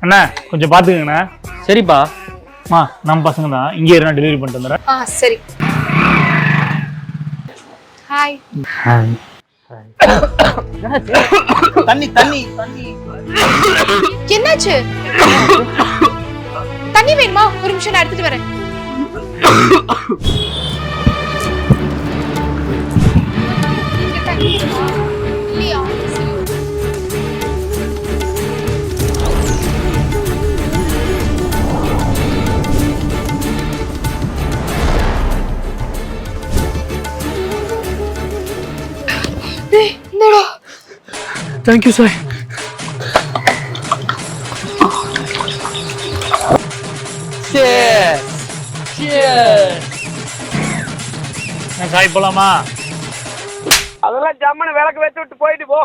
அண்ணா கொஞ்சம் பாத்துக்கங்கண்ணா. சரிப்பா. நம்ம பசங்க தான், இங்கே நான் டெலிவரி பண்ணிட்டு வந்துடுறேன். சரி. ஹாய். ஹாய். தண்ணி தண்ணி தண்ணி. என்னாச்சு? தண்ணி வேணுமா? ஒரு நிமிஷம் நான் எடுத்துட்டு வரேன். இங்க தண்ணி இருக்கா? இல்லையா? இந்தடா. Thank you sir. சாய் போலாமா? அதெல்லாம் ஜம்முன்னு விளக்கு வச்சு விட்டு போயிட்டு போ.